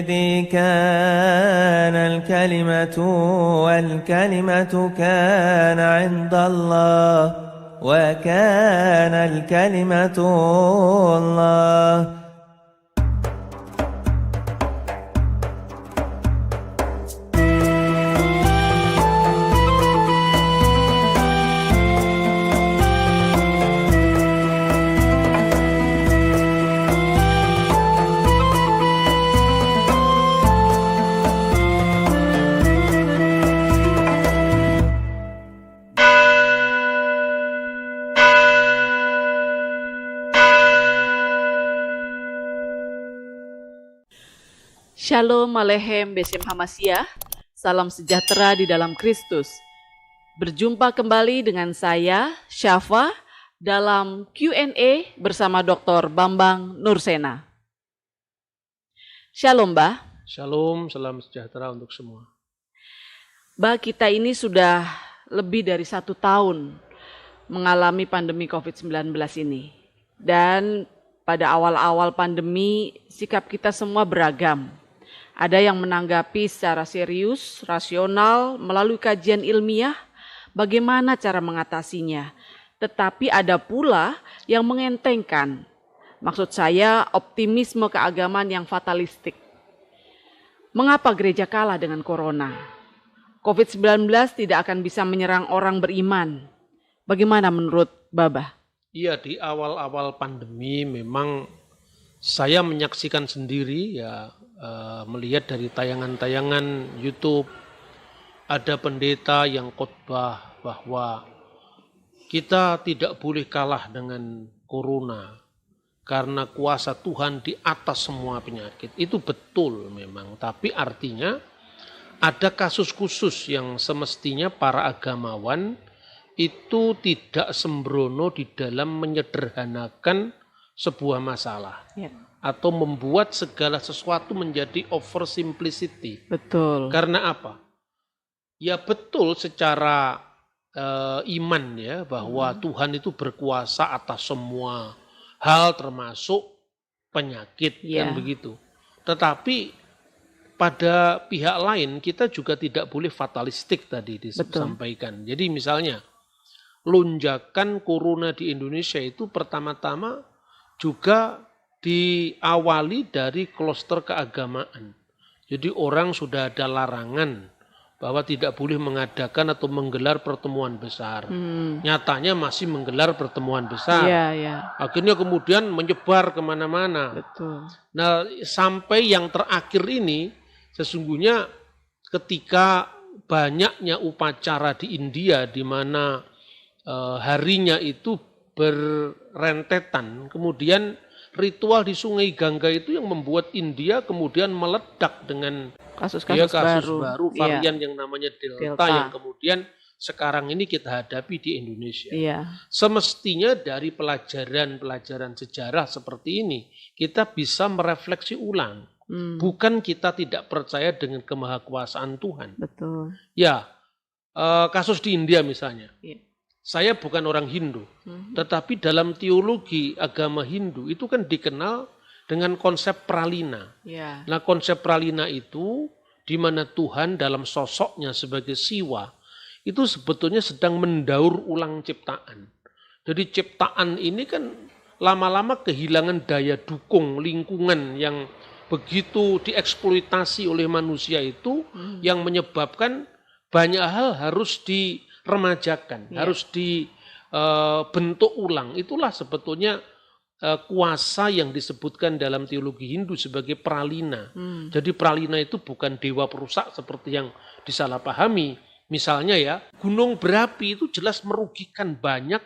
إذ كان الكلمة والكلمة كان عند الله وكان الكلمة الله. Shalom Aleichem Beshem Hamasyah, salam sejahtera di dalam Kristus. Berjumpa kembali dengan saya, Syafa, dalam Q&A bersama Dr. Bambang Nursena. Shalom, Mbah. Shalom, salam sejahtera untuk semua. Mbah, kita ini sudah lebih dari 1 tahun mengalami pandemi COVID-19 ini. Dan pada awal-awal pandemi, sikap kita semua beragam. Ada yang menanggapi secara serius, rasional, melalui kajian ilmiah, bagaimana cara mengatasinya. Tetapi ada pula yang mengentengkan. Maksud saya optimisme keagamaan yang fatalistik. Mengapa gereja kalah dengan corona? COVID-19 tidak akan bisa menyerang orang beriman. Bagaimana menurut Babah? Iya, di awal-awal pandemi memang saya menyaksikan sendiri ya, melihat dari tayangan-tayangan YouTube, ada pendeta yang khotbah bahwa kita tidak boleh kalah dengan corona karena kuasa Tuhan di atas semua penyakit. Itu betul memang, tapi artinya ada kasus khusus yang semestinya para agamawan itu tidak sembrono di dalam menyederhanakan sebuah masalah. Ya. Atau membuat segala sesuatu menjadi over simplicity. Betul. Karena apa? Ya betul secara iman ya, bahwa Tuhan itu berkuasa atas semua hal termasuk penyakit, kan begitu. Tetapi pada pihak lain kita juga tidak boleh fatalistik tadi disampaikan. Jadi misalnya lonjakan corona di Indonesia itu pertama-tama juga diawali dari kloster keagamaan. Jadi orang sudah ada larangan bahwa tidak boleh mengadakan atau menggelar pertemuan besar. Nyatanya masih menggelar pertemuan besar. Akhirnya kemudian menyebar kemana-mana. Betul. Nah, sampai yang terakhir ini sesungguhnya ketika banyaknya upacara di India di mana harinya itu berrentetan, kemudian ritual di Sungai Gangga itu yang membuat India kemudian meledak dengan kasus-kasus baru varian yang namanya Delta yang kemudian sekarang ini kita hadapi di Indonesia. Semestinya dari pelajaran-pelajaran sejarah seperti ini kita bisa merefleksi ulang. Bukan kita tidak percaya dengan kemahakuasaan Tuhan. Betul. Ya, kasus di India misalnya. Saya bukan orang Hindu, tetapi dalam teologi agama Hindu itu kan dikenal dengan konsep pralina. Nah, konsep pralina itu di mana Tuhan dalam sosoknya sebagai Siwa itu sebetulnya sedang mendaur ulang ciptaan. Jadi ciptaan ini kan lama-lama kehilangan daya dukung lingkungan yang begitu dieksploitasi oleh manusia itu yang menyebabkan banyak hal harus diremajakan, harus dibentuk ulang. Itulah sebetulnya kuasa yang disebutkan dalam teologi Hindu sebagai pralina. Jadi pralina itu bukan dewa perusak seperti yang disalahpahami. Misalnya ya, gunung berapi itu jelas merugikan banyak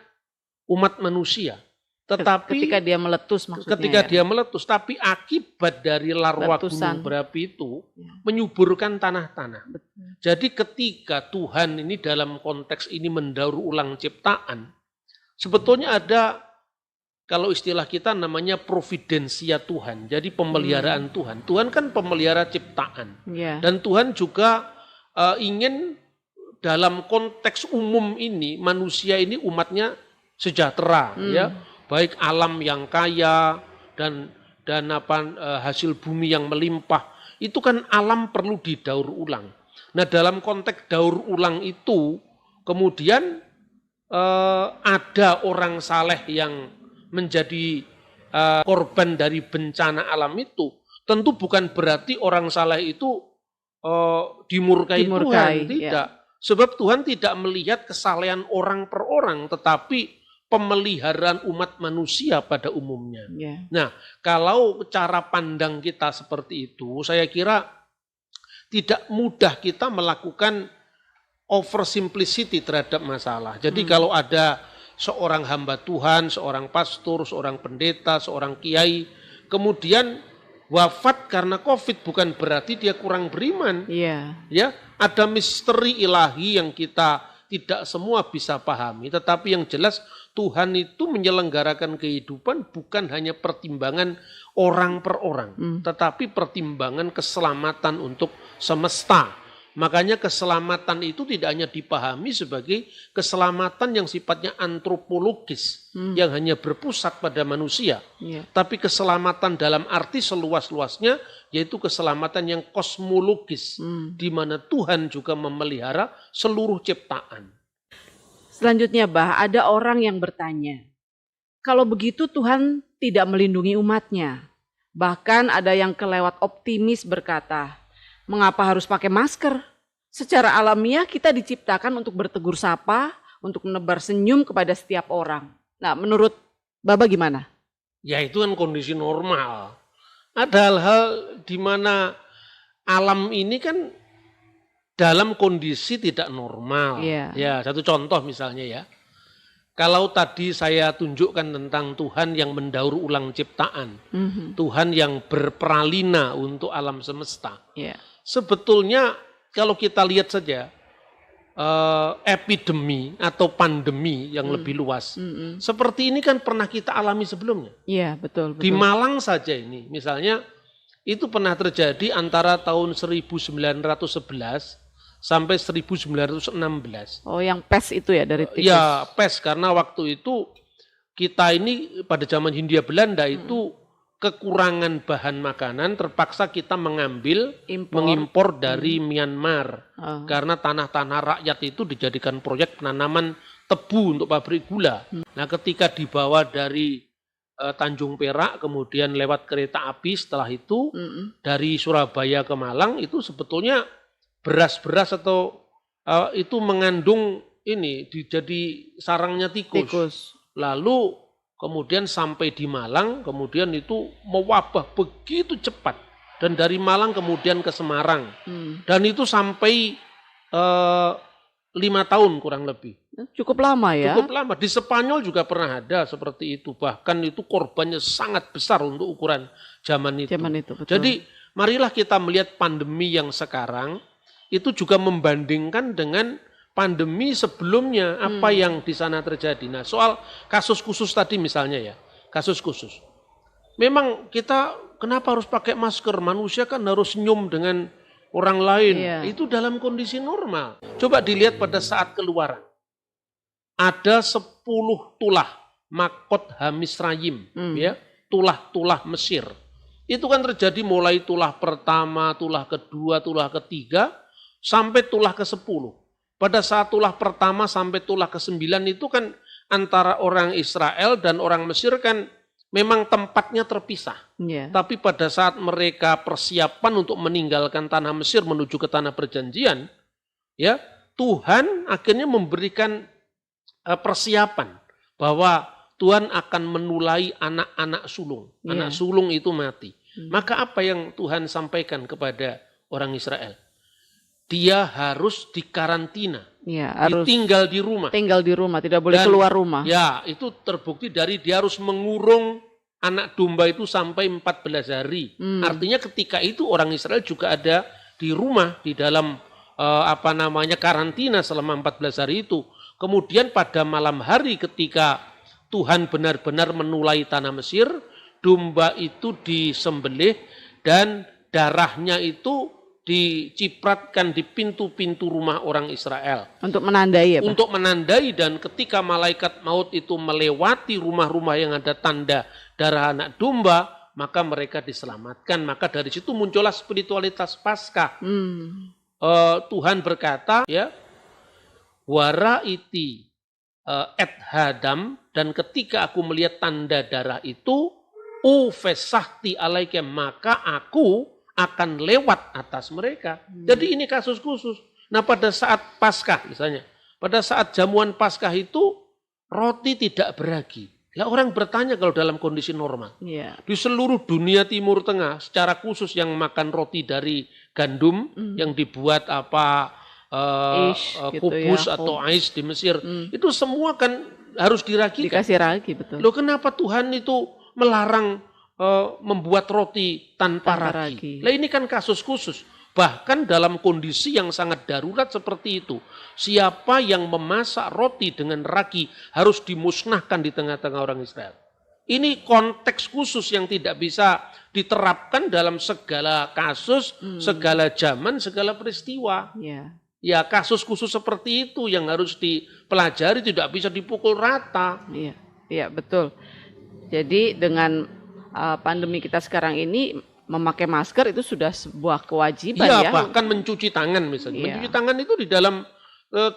umat manusia. Tetapi ketika dia meletus maksudnya. Ketika dia meletus, tapi akibat dari larva gunung berapi itu menyuburkan tanah-tanah. Jadi ketika Tuhan ini dalam konteks ini mendaur ulang ciptaan, sebetulnya ada, kalau istilah kita namanya providensia Tuhan, jadi pemeliharaan Tuhan. Tuhan kan pemelihara ciptaan. Dan Tuhan juga ingin dalam konteks umum ini, manusia ini umatnya sejahtera, ya, baik alam yang kaya dan hasil bumi yang melimpah itu kan alam perlu didaur ulang. Nah dalam konteks daur ulang itu kemudian ada orang saleh yang menjadi korban dari bencana alam itu, tentu bukan berarti orang saleh itu dimurkai Tuhan, tidak. Ya. Sebab Tuhan tidak melihat kesalehan orang per orang, tetapi pemeliharaan umat manusia pada umumnya. Yeah. Nah, kalau cara pandang kita seperti itu, saya kira tidak mudah kita melakukan oversimplicity terhadap masalah. Jadi kalau ada seorang hamba Tuhan, seorang pastor, seorang pendeta, seorang kiai, kemudian wafat karena COVID, bukan berarti dia kurang beriman. Yeah. Ya, ada misteri ilahi yang kita tidak semua bisa pahami, tetapi yang jelas Tuhan itu menyelenggarakan kehidupan bukan hanya pertimbangan orang per orang, tetapi pertimbangan keselamatan untuk semesta. Makanya keselamatan itu tidak hanya dipahami sebagai keselamatan yang sifatnya antropologis, yang hanya berpusat pada manusia. Tapi keselamatan dalam arti seluas-luasnya, yaitu keselamatan yang kosmologis, di mana Tuhan juga memelihara seluruh ciptaan. Selanjutnya, Bah, ada orang yang bertanya, kalau begitu Tuhan tidak melindungi umatnya. Bahkan ada yang kelewat optimis berkata, mengapa harus pakai masker? Secara alamiah kita diciptakan untuk bertegur sapa, untuk menebar senyum kepada setiap orang. Nah, menurut Baba gimana? Ya itu kan kondisi normal. Ada hal-hal di mana alam ini kan dalam kondisi tidak normal. Ya, satu contoh misalnya ya. Kalau tadi saya tunjukkan tentang Tuhan yang mendaur ulang ciptaan, Tuhan yang berpralina untuk alam semesta. Sebetulnya kalau kita lihat saja epidemi atau pandemi yang lebih luas, seperti ini kan pernah kita alami sebelumnya. Iya, betul. Di Malang saja ini, misalnya itu pernah terjadi antara tahun 1911 sampai 1916. Oh, yang pes itu ya dari tikus? Ya, pes, karena waktu itu kita ini pada zaman Hindia Belanda itu kekurangan bahan makanan, terpaksa kita mengimpor dari Myanmar. Karena tanah-tanah rakyat itu dijadikan proyek penanaman tebu untuk pabrik gula. Nah, ketika dibawa dari Tanjung Perak, kemudian lewat kereta api setelah itu, dari Surabaya ke Malang, itu sebetulnya beras-beras atau itu mengandung ini jadi sarangnya tikus. Lalu kemudian sampai di Malang, kemudian itu mewabah begitu cepat. Dan dari Malang kemudian ke Semarang. Dan itu sampai 5 tahun kurang lebih. Cukup lama ya? Cukup lama. Di Spanyol juga pernah ada seperti itu. Bahkan itu korbannya sangat besar untuk ukuran zaman itu. Betul. Jadi marilah kita melihat pandemi yang sekarang, itu juga membandingkan dengan pandemi sebelumnya, apa yang di sana terjadi. Nah, soal kasus khusus tadi misalnya ya, kasus khusus. Memang kita kenapa harus pakai masker? Manusia kan harus senyum dengan orang lain. Itu dalam kondisi normal. Coba dilihat pada saat keluaran. Ada 10 tulah makot Hamisrayim, ya, tulah-tulah Mesir. Itu kan terjadi mulai tulah pertama, tulah kedua, tulah ketiga, sampai tulah ke-10. Pada saat tulah pertama sampai tulah ke-9 itu kan antara orang Israel dan orang Mesir kan memang tempatnya terpisah. Tapi pada saat mereka persiapan untuk meninggalkan tanah Mesir menuju ke tanah perjanjian, ya, Tuhan akhirnya memberikan persiapan bahwa Tuhan akan menulai anak-anak sulung. Anak sulung itu mati. Maka apa yang Tuhan sampaikan kepada orang Israel? Dia harus dikarantina, harus tinggal di rumah. Tinggal di rumah, tidak boleh keluar rumah. Ya, itu terbukti dari dia harus mengurung anak domba itu sampai 14 hari. Artinya ketika itu orang Israel juga ada di rumah, di dalam karantina selama 14 hari itu. Kemudian pada malam hari ketika Tuhan benar-benar menulai tanah Mesir, domba itu disembelih dan darahnya itu dicipratkan di pintu-pintu rumah orang Israel. Untuk menandai ya Pak? Untuk menandai, dan ketika malaikat maut itu melewati rumah-rumah yang ada tanda darah anak domba, maka mereka diselamatkan. Maka dari situ muncullah spiritualitas Paskah. Tuhan berkata, ya, waraiti et hadam, dan ketika aku melihat tanda darah itu, ufesahti alaike, maka aku akan lewat atas mereka. Jadi ini kasus khusus. Nah pada saat Paskah misalnya, pada saat jamuan Paskah itu roti tidak beragi. Lah orang bertanya kalau dalam kondisi normal. Di seluruh dunia Timur Tengah secara khusus yang makan roti dari gandum yang dibuat kubus gitu ya, atau ais di Mesir, itu semua kan harus diragikan. Dikasih ragi, betul. Loh kenapa Tuhan itu melarang membuat roti tanpa ragi? Lah ini kan kasus khusus. Bahkan dalam kondisi yang sangat darurat seperti itu, siapa yang memasak roti dengan ragi harus dimusnahkan di tengah-tengah orang Israel. Ini konteks khusus yang tidak bisa diterapkan dalam segala kasus, segala zaman, segala peristiwa. Ya kasus khusus seperti itu yang harus dipelajari, tidak bisa dipukul rata. Iya betul. Jadi dengan pandemi kita sekarang ini, memakai masker itu sudah sebuah kewajiban ya. Bahkan mencuci tangan misalnya. Mencuci tangan itu di dalam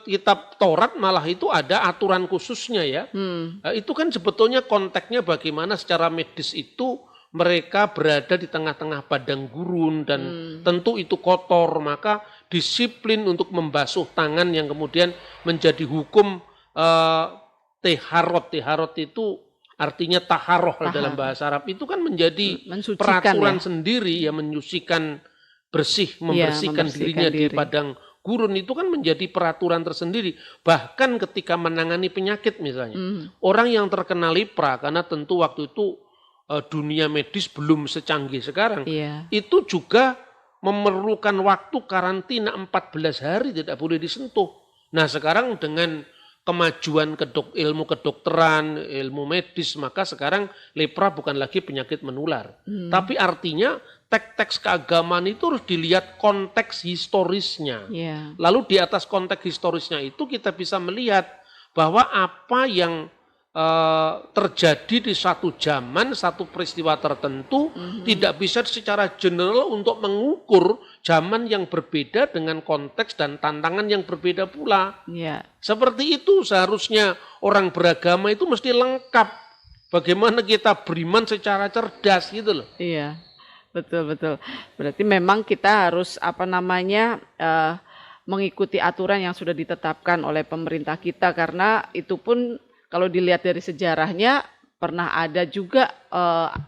kitab Taurat malah itu ada aturan khususnya ya. Itu kan sebetulnya konteksnya bagaimana secara medis itu mereka berada di tengah-tengah padang gurun dan tentu itu kotor, maka disiplin untuk membasuh tangan yang kemudian menjadi hukum teharot. Teharot itu artinya taharoh dalam bahasa Arab, itu kan menjadi peraturan sendiri ya, menyucikan membersihkan dirinya di padang gurun, itu kan menjadi peraturan tersendiri. Bahkan ketika menangani penyakit misalnya, orang yang terkena lepra, karena tentu waktu itu dunia medis belum secanggih sekarang, itu juga memerlukan waktu karantina 14 hari, tidak boleh disentuh. Nah sekarang dengan kemajuan ilmu kedokteran, ilmu medis, maka sekarang lepra bukan lagi penyakit menular. Tapi artinya teks-teks keagamaan itu harus dilihat konteks historisnya. Lalu di atas konteks historisnya itu kita bisa melihat bahwa apa yang terjadi di satu zaman, satu peristiwa tertentu tidak bisa secara general untuk mengukur zaman yang berbeda dengan konteks dan tantangan yang berbeda pula. Seperti itu seharusnya orang beragama itu mesti lengkap. Bagaimana kita beriman secara cerdas gitu loh. Iya, betul. Berarti memang kita harus mengikuti aturan yang sudah ditetapkan oleh pemerintah kita, karena itu pun kalau dilihat dari sejarahnya pernah ada juga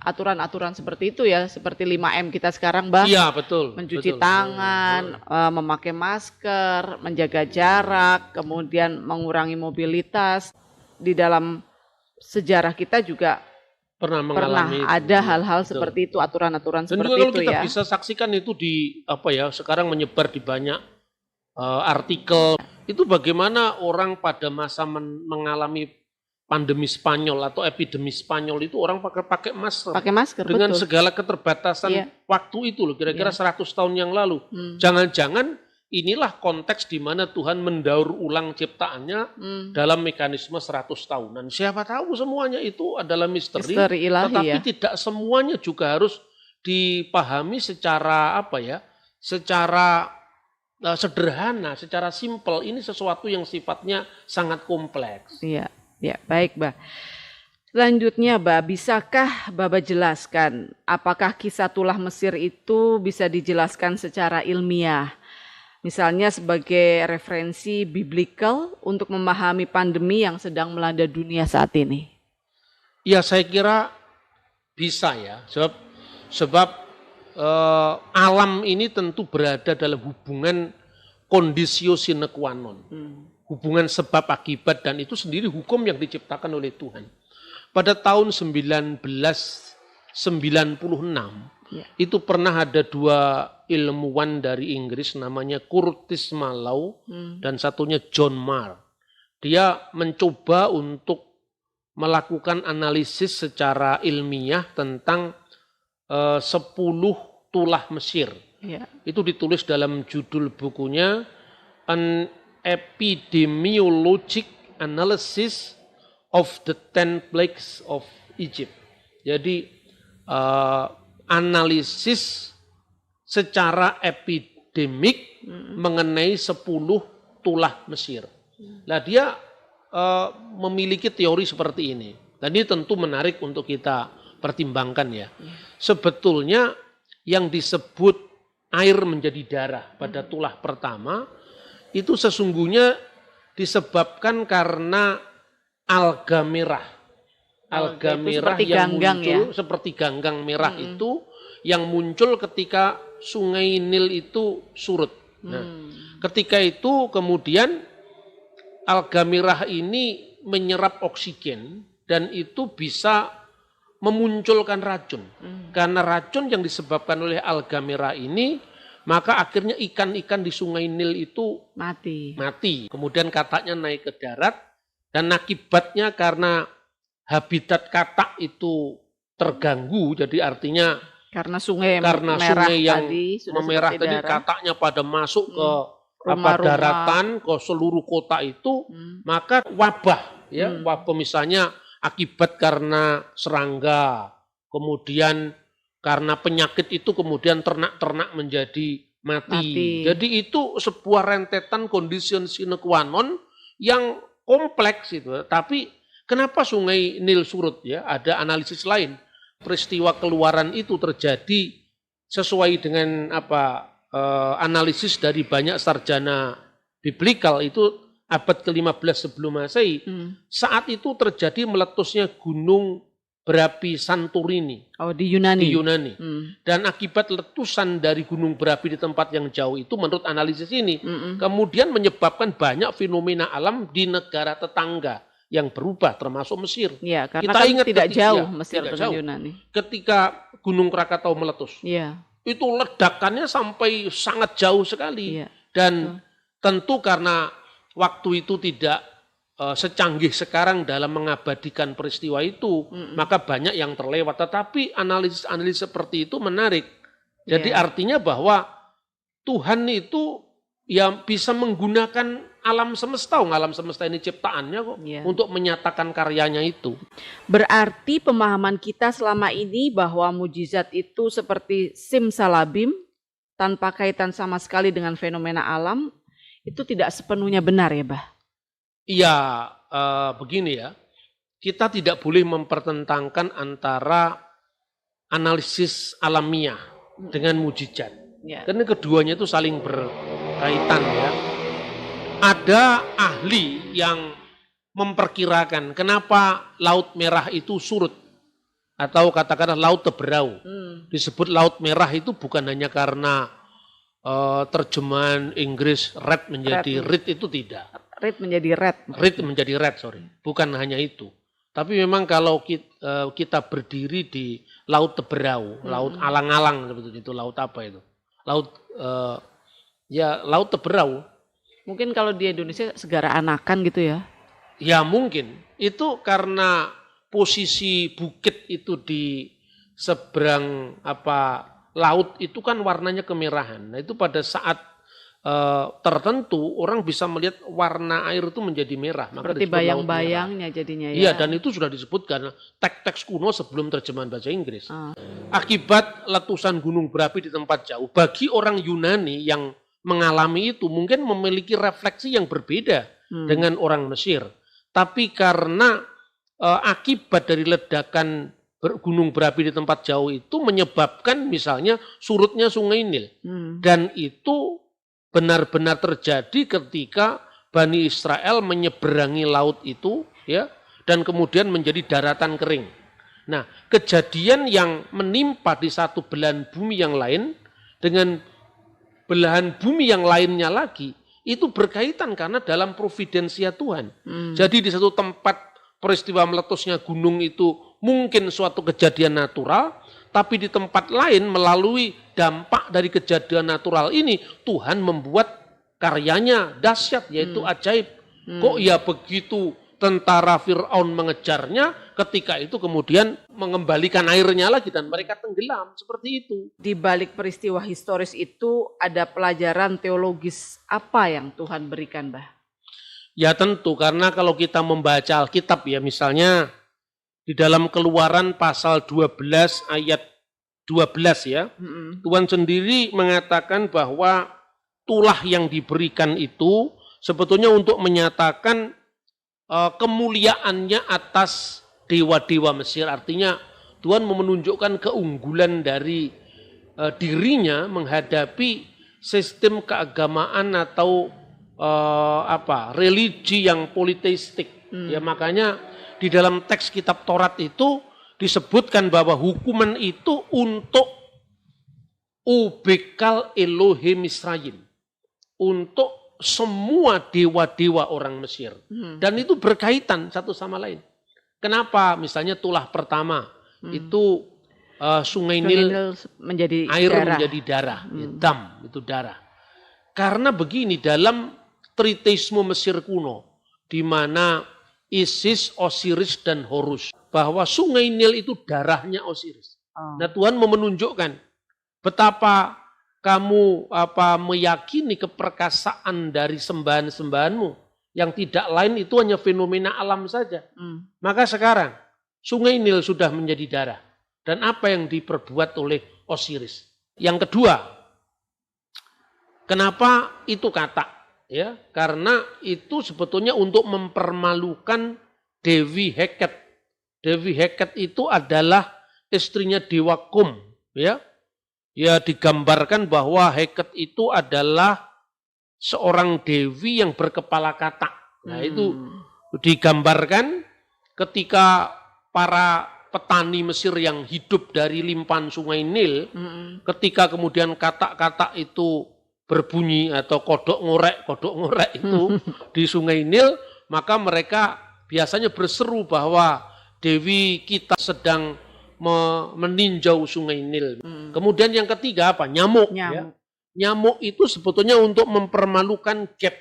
aturan-aturan seperti itu ya, seperti 5M kita sekarang, Mbak. Iya, betul. Mencuci tangan, memakai masker, menjaga jarak, kemudian mengurangi mobilitas. Di dalam sejarah kita juga pernah ada hal-hal seperti itu, aturan-aturan seperti itu ya. Dan juga kita bisa saksikan itu di sekarang menyebar di banyak artikel. Itu bagaimana orang pada masa mengalami pandemi Spanyol atau epidemi Spanyol itu orang pakai masker. Pakai masker, dengan betul. Segala keterbatasan waktu itu loh, kira-kira 100 tahun yang lalu. Jangan-jangan inilah konteks di mana Tuhan mendaur ulang ciptaannya dalam mekanisme 100 tahunan. Siapa tahu semuanya itu adalah misteri ilahi, tetapi tidak semuanya juga harus dipahami secara secara sederhana, secara simpel. Ini sesuatu yang sifatnya sangat kompleks. Ya, baik, Mbak. Selanjutnya, Mbak, bisakah Bapak jelaskan apakah kisah tulah Mesir itu bisa dijelaskan secara ilmiah? Misalnya sebagai referensi biblical untuk memahami pandemi yang sedang melanda dunia saat ini. Ya, saya kira bisa ya. Sebab alam ini tentu berada dalam hubungan conditio sine qua non. Hubungan sebab akibat, dan itu sendiri hukum yang diciptakan oleh Tuhan. Pada tahun 1996 itu pernah ada dua ilmuwan dari Inggris namanya Curtis Mallow dan satunya John Marr. Dia mencoba untuk melakukan analisis secara ilmiah tentang 10 tulah Mesir. Itu ditulis dalam judul bukunya An Epidemiologic Analysis of the 10 Plagues of Egypt. Jadi analisis secara epidemik mengenai 10 tulah Mesir. Nah, dia memiliki teori seperti ini. Dan ini tentu menarik untuk kita pertimbangkan ya. Sebetulnya yang disebut air menjadi darah pada tulah pertama itu sesungguhnya disebabkan karena alga merah. Alga merah yang muncul seperti ganggang merah itu yang muncul ketika sungai Nil itu surut. Nah, ketika itu kemudian alga merah ini menyerap oksigen dan itu bisa memunculkan racun. Karena racun yang disebabkan oleh alga merah ini, maka akhirnya ikan-ikan di sungai Nil itu mati. Kemudian kataknya naik ke darat dan akibatnya karena habitat katak itu terganggu, jadi artinya karena sungai yang memerah tadi kataknya pada masuk ke daratan, ke seluruh kota itu, maka wabah ya, wabah misalnya akibat karena serangga, kemudian karena penyakit itu kemudian ternak-ternak menjadi mati. Jadi itu sebuah rentetan kondisi sine qua non yang kompleks itu. Tapi kenapa sungai Nil surut ya? Ada analisis lain. Peristiwa keluaran itu terjadi sesuai dengan analisis dari banyak sarjana biblikal itu abad ke-15 sebelum Masehi, saat itu terjadi meletusnya gunung berapi Santorini. Di Yunani. Dan akibat letusan dari gunung berapi di tempat yang jauh itu menurut analisis ini, kemudian menyebabkan banyak fenomena alam di negara tetangga yang berubah termasuk Mesir. Ya, karena kita ingat tidak jauh Mesir dengan Yunani. Ketika Gunung Krakatau meletus, itu ledakannya sampai sangat jauh sekali. Dan tentu karena waktu itu tidak secanggih sekarang dalam mengabadikan peristiwa itu, maka banyak yang terlewat. Tetapi analisis seperti itu menarik. Jadi artinya bahwa Tuhan itu ya bisa menggunakan alam semesta. Alam semesta ini ciptaannya kok untuk menyatakan karyanya itu. Berarti pemahaman kita selama ini bahwa mujizat itu seperti simsalabim, tanpa kaitan sama sekali dengan fenomena alam, itu tidak sepenuhnya benar ya, Bah? Iya, begini ya. Kita tidak boleh mempertentangkan antara analisis alamiah dengan mujizat. Karena keduanya itu saling berkaitan ya. Ada ahli yang memperkirakan kenapa Laut Merah itu surut. Atau katakanlah Laut Teberau. Disebut Laut Merah itu bukan hanya karena terjemahan Inggris red menjadi red itu tidak. Red menjadi red. Red menjadi red, sorry. Bukan hanya itu. Tapi memang kalau kita berdiri di Laut Teberau, Laut Alang-alang seperti itu, laut apa itu? Laut Laut Teberau. Mungkin kalau di Indonesia Segara Anakan gitu ya? Ya mungkin. Itu karena posisi bukit itu di seberang laut itu kan warnanya kemerahan. Nah itu pada saat tertentu orang bisa melihat warna air itu menjadi merah. Maka seperti bayang-bayangnya jadinya ya. Iya, dan itu sudah disebutkan teks-teks kuno sebelum terjemahan bahasa Inggris. Akibat letusan gunung berapi di tempat jauh, bagi orang Yunani yang mengalami itu mungkin memiliki refleksi yang berbeda dengan orang Mesir. Tapi karena akibat dari ledakan gunung berapi di tempat jauh itu menyebabkan misalnya surutnya sungai Nil. Dan itu benar-benar terjadi ketika Bani Israel menyeberangi laut itu ya, dan kemudian menjadi daratan kering. Nah, kejadian yang menimpa di satu belahan bumi yang lain dengan belahan bumi yang lainnya lagi itu berkaitan karena dalam providensia Tuhan. Jadi di satu tempat peristiwa meletusnya gunung itu mungkin suatu kejadian natural, tapi di tempat lain melalui dampak dari kejadian natural ini Tuhan membuat karyanya dahsyat, yaitu ajaib. Kok ya begitu tentara Fir'aun mengejarnya, ketika itu kemudian mengembalikan airnya lagi dan mereka tenggelam, seperti itu. Di balik peristiwa historis itu ada pelajaran teologis apa yang Tuhan berikan, Bah? Ya tentu, karena kalau kita membaca Alkitab ya misalnya Di dalam Keluaran pasal 12 ayat 12 ya. Tuhan sendiri mengatakan bahwa tulah yang diberikan itu sebetulnya untuk menyatakan kemuliaannya atas dewa-dewa Mesir. Artinya Tuhan menunjukkan keunggulan dari dirinya menghadapi sistem keagamaan atau religi yang politeistik. Ya, makanya di dalam teks kitab Taurat itu disebutkan bahwa hukuman itu untuk Ubekal Elohim Misraim, untuk semua dewa-dewa orang Mesir. Dan itu berkaitan satu sama lain. Kenapa? Misalnya tulah pertama itu Sungai Nil menjadi air darah. menjadi darah, dam itu darah. Karena begini, dalam triteisme Mesir kuno, di mana Isis, Osiris, dan Horus, bahwa Sungai Nil itu darahnya Osiris. Nah, Tuhan mau menunjukkan betapa kamu meyakini keperkasaan dari sembahan-sembahanmu yang tidak lain itu hanya fenomena alam saja. Maka sekarang Sungai Nil sudah menjadi darah. Dan apa yang diperbuat oleh Osiris? Yang kedua, kenapa itu kata? Ya, karena itu sebetulnya untuk mempermalukan Dewi Heket. Dewi Heket itu adalah istrinya Dewa Kum. Ya, digambarkan bahwa Heket itu adalah seorang dewi yang berkepala katak. Nah, itu digambarkan ketika para petani Mesir yang hidup dari limpahan Sungai Nil, ketika kemudian katak-katak itu berbunyi atau kodok ngorek itu di Sungai Nil, maka mereka biasanya berseru bahwa Dewi kita sedang meninjau Sungai Nil. Kemudian yang ketiga apa? Nyamuk. Ya. Nyamuk itu sebetulnya untuk mempermalukan Geb.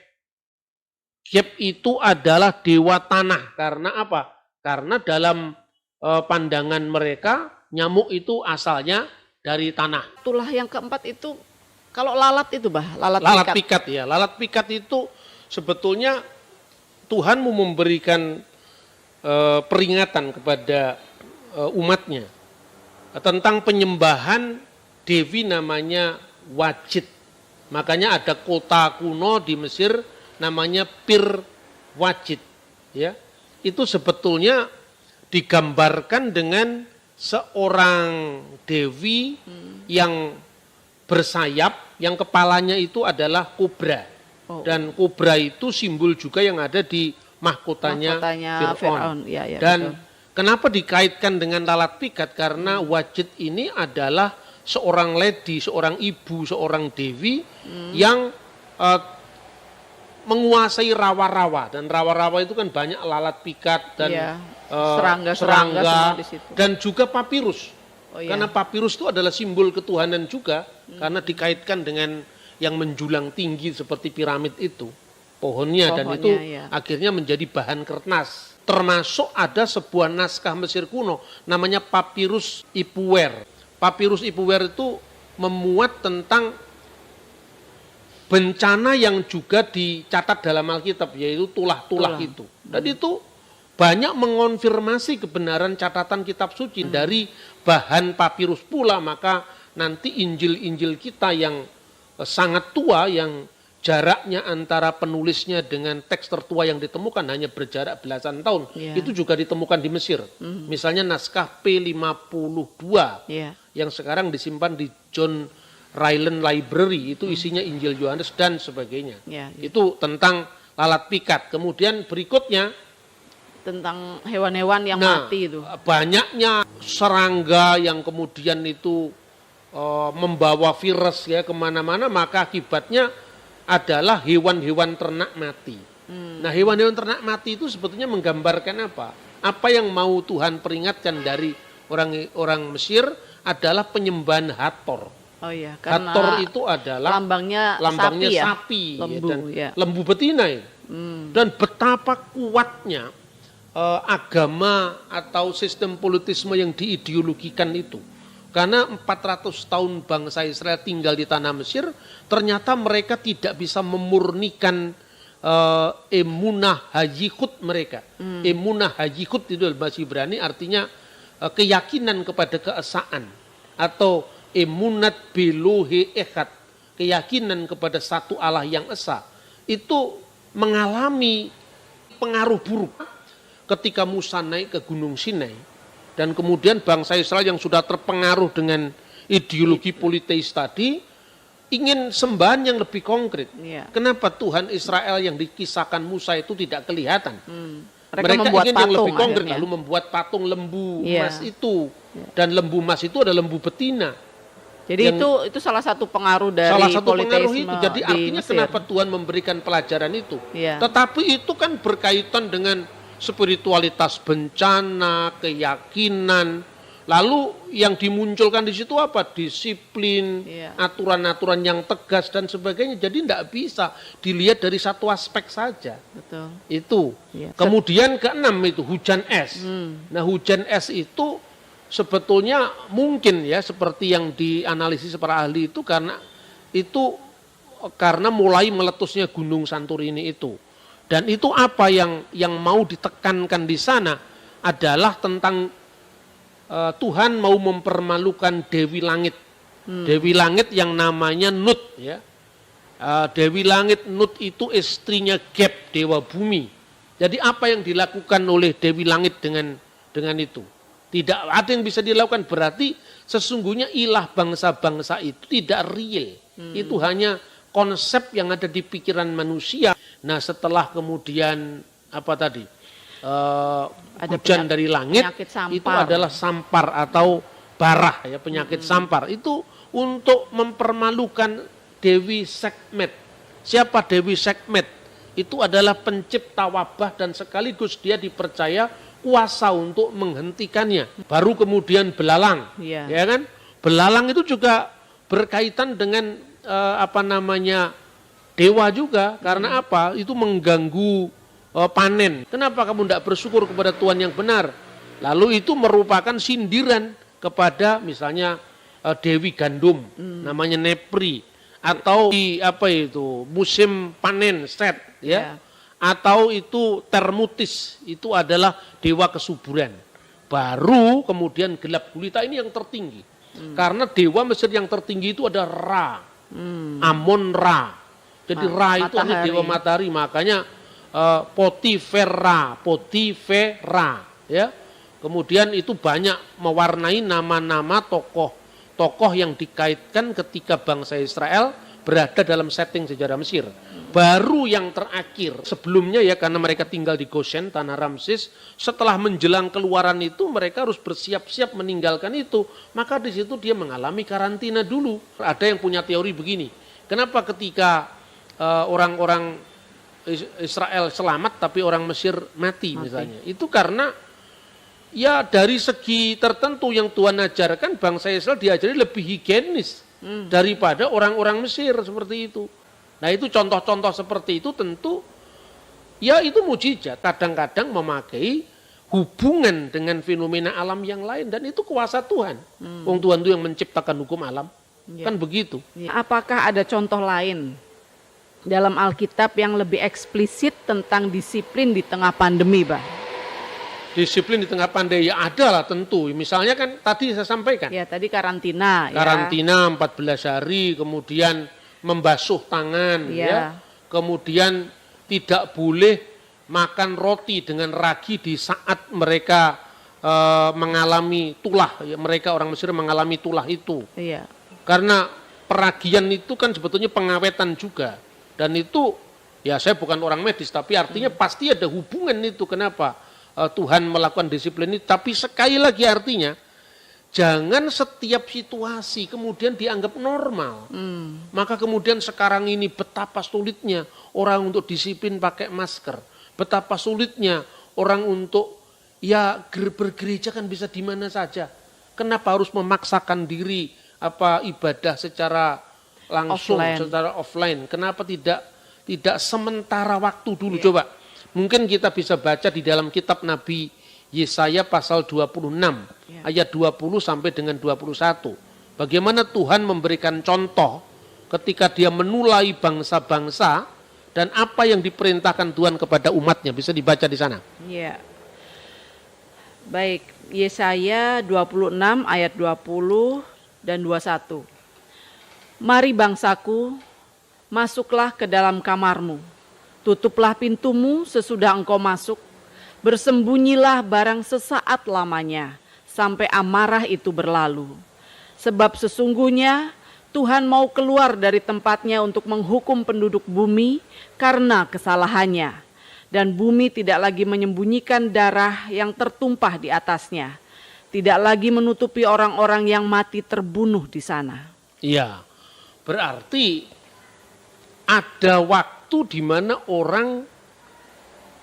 Geb itu adalah dewa tanah. Karena apa? Karena dalam pandangan mereka nyamuk itu asalnya dari tanah. Tulah yang keempat itu kalau lalat itu lalat pikat ya. Lalat pikat itu sebetulnya Tuhan mau memberikan peringatan kepada umatnya tentang penyembahan dewi namanya Wajid. Makanya ada kota kuno di Mesir namanya Pir Wajid. Ya, itu sebetulnya digambarkan dengan seorang dewi yang bersayap, yang kepalanya itu adalah kobra. Dan kobra itu simbol juga yang ada di mahkotanya Fir'aun. Ya, dan betul. Kenapa dikaitkan dengan lalat pikat? Karena Wajid ini adalah seorang lady, seorang ibu, seorang dewi yang menguasai rawa-rawa. Dan rawa-rawa itu kan banyak lalat pikat dan serangga dan juga papirus. Karena papirus itu adalah simbol ketuhanan juga, karena dikaitkan dengan yang menjulang tinggi seperti piramid itu, pohonnya dan itu akhirnya menjadi bahan kertas. Termasuk ada sebuah naskah Mesir kuno namanya Papirus Ipuwer. Papirus Ipuwer itu memuat tentang bencana yang juga dicatat dalam Alkitab, yaitu tulah-tulah itu. Dan itu banyak mengonfirmasi kebenaran catatan kitab suci dari bahan papirus pula. Maka nanti Injil-Injil kita yang sangat tua, yang jaraknya antara penulisnya dengan teks tertua yang ditemukan hanya berjarak belasan tahun, itu juga ditemukan di Mesir. Misalnya naskah P52 yang sekarang disimpan di John Ryland Library, itu isinya Injil Yohanes dan sebagainya. Itu tentang lalat pikat. Kemudian berikutnya tentang hewan-hewan yang mati itu. Banyaknya serangga yang kemudian itu membawa virus ya kemana-mana, maka akibatnya adalah hewan-hewan ternak mati. Nah, hewan-hewan ternak mati itu sebetulnya menggambarkan apa? Apa yang mau Tuhan peringatkan dari orang Mesir adalah penyembahan Hathor. Hathor itu adalah lambangnya sapi lembu, dan lembu betina ya. Dan betapa kuatnya agama atau sistem politisme yang diideologikan itu. Karena 400 tahun bangsa Israel tinggal di tanah Mesir, ternyata mereka tidak bisa memurnikan emunah hayikhut mereka. Emunah hayikhut itu dalam bahasa Ibrani artinya keyakinan kepada keesaan atau emunat belohe echad, keyakinan kepada satu Allah yang esa. Itu mengalami pengaruh buruk ketika Musa naik ke Gunung Sinai dan kemudian bangsa Israel yang sudah terpengaruh dengan ideologi politeis tadi ingin sembahan yang lebih konkret. Kenapa Tuhan Israel yang dikisahkan Musa itu tidak kelihatan? Mereka ingin yang lebih konkret, lalu membuat patung lembu emas itu. Dan lembu emas itu adalah lembu betina. Jadi itu salah satu pengaruh dari salah satu pengaruh politeisme itu. Jadi artinya Mesir. kenapa Tuhan memberikan pelajaran itu. Tetapi itu kan berkaitan dengan spiritualitas bencana, keyakinan. Lalu yang dimunculkan di situ apa? Disiplin, aturan-aturan yang tegas dan sebagainya. Jadi tidak bisa dilihat dari satu aspek saja. Betul. Itu. Kemudian keenam itu hujan es. Nah hujan es itu sebetulnya mungkin ya seperti yang dianalisis para ahli itu karena mulai meletusnya Gunung Santorini itu. Dan itu apa yang mau ditekankan di sana adalah tentang Tuhan mau mempermalukan Dewi Langit. Dewi Langit yang namanya Nut ya. Dewi Langit Nut itu istrinya Geb, dewa bumi. Jadi apa yang dilakukan oleh Dewi Langit dengan itu? Tidak ada yang bisa dilakukan, berarti sesungguhnya ilah bangsa-bangsa itu tidak real. Itu hanya konsep yang ada di pikiran manusia. Nah setelah kemudian apa tadi? Hujan dari langit itu adalah sampar atau barah ya, penyakit sampar itu untuk mempermalukan Dewi Sekhmet. Siapa Dewi Sekhmet? Itu adalah pencipta wabah dan sekaligus dia dipercaya kuasa untuk menghentikannya. Baru kemudian belalang, ya kan? Belalang itu juga berkaitan dengan dewa juga karena apa? Itu mengganggu panen. Kenapa kamu tidak bersyukur kepada Tuhan yang benar? Lalu itu merupakan sindiran kepada misalnya Dewi Gandum, namanya Nepri, atau musim panen Set, ya. Atau itu Termutis, itu adalah dewa kesuburan. Baru kemudian gelap gulita ini yang tertinggi. Karena dewa Mesir yang tertinggi itu ada Ra, Amon Ra. Jadi Ra itu adalah dewa matahari, makanya Potifera, ya. Kemudian itu banyak mewarnai nama-nama tokoh yang dikaitkan ketika bangsa Israel berada dalam setting sejarah Mesir. Baru yang terakhir, sebelumnya ya karena mereka tinggal di Goshen, tanah Ramses, setelah menjelang keluaran itu mereka harus bersiap-siap meninggalkan itu. Maka di situ dia mengalami karantina dulu. Ada yang punya teori begini, kenapa ketika orang-orang Israel selamat tapi orang Mesir mati misalnya. Itu karena ya dari segi tertentu yang Tuhan ajarkan bangsa Israel diajari lebih higienis daripada orang-orang Mesir seperti itu. Nah itu contoh-contoh seperti itu tentu ya itu mujizat. Kadang-kadang memakai hubungan dengan fenomena alam yang lain dan itu kuasa Tuhan. Wong Tuhan itu yang menciptakan hukum alam. Kan begitu. Apakah ada contoh lain dalam Alkitab yang lebih eksplisit tentang disiplin di tengah pandemi, Pak? Disiplin di tengah pandemi ya ada lah tentu. Misalnya kan tadi saya sampaikan. Ya tadi karantina. Karantina 14 hari, kemudian membasuh tangan, ya. Kemudian tidak boleh makan roti dengan ragi di saat mereka mengalami tulah. Ya, mereka orang Mesir mengalami tulah itu. Iya. Karena peragian itu kan sebetulnya pengawetan juga. Dan itu ya saya bukan orang medis, tapi artinya pasti ada hubungan itu. Kenapa Tuhan melakukan disiplin itu? Tapi sekali lagi artinya jangan setiap situasi kemudian dianggap normal. Maka kemudian sekarang ini betapa sulitnya orang untuk disiplin pakai masker. Betapa sulitnya orang untuk ya bergereja kan bisa di mana saja. Kenapa harus memaksakan diri ibadah secara langsung, secara offline? Kenapa tidak sementara waktu dulu? Coba mungkin kita bisa baca di dalam kitab Nabi Yesaya pasal 26 ayat 20 sampai dengan 21. Bagaimana Tuhan memberikan contoh ketika dia menulai bangsa-bangsa dan apa yang diperintahkan Tuhan kepada umatnya. Bisa dibaca di sana. Ya. Baik, Yesaya 26 ayat 20 dan 21. Mari bangsaku, masuklah ke dalam kamarmu, tutuplah pintumu sesudah engkau masuk, bersembunyilah barang sesaat lamanya, sampai amarah itu berlalu. Sebab sesungguhnya Tuhan mau keluar dari tempatnya untuk menghukum penduduk bumi karena kesalahannya. Dan bumi tidak lagi menyembunyikan darah yang tertumpah di atasnya. Tidak lagi menutupi orang-orang yang mati terbunuh di sana. Iya, berarti ada waktu di mana orang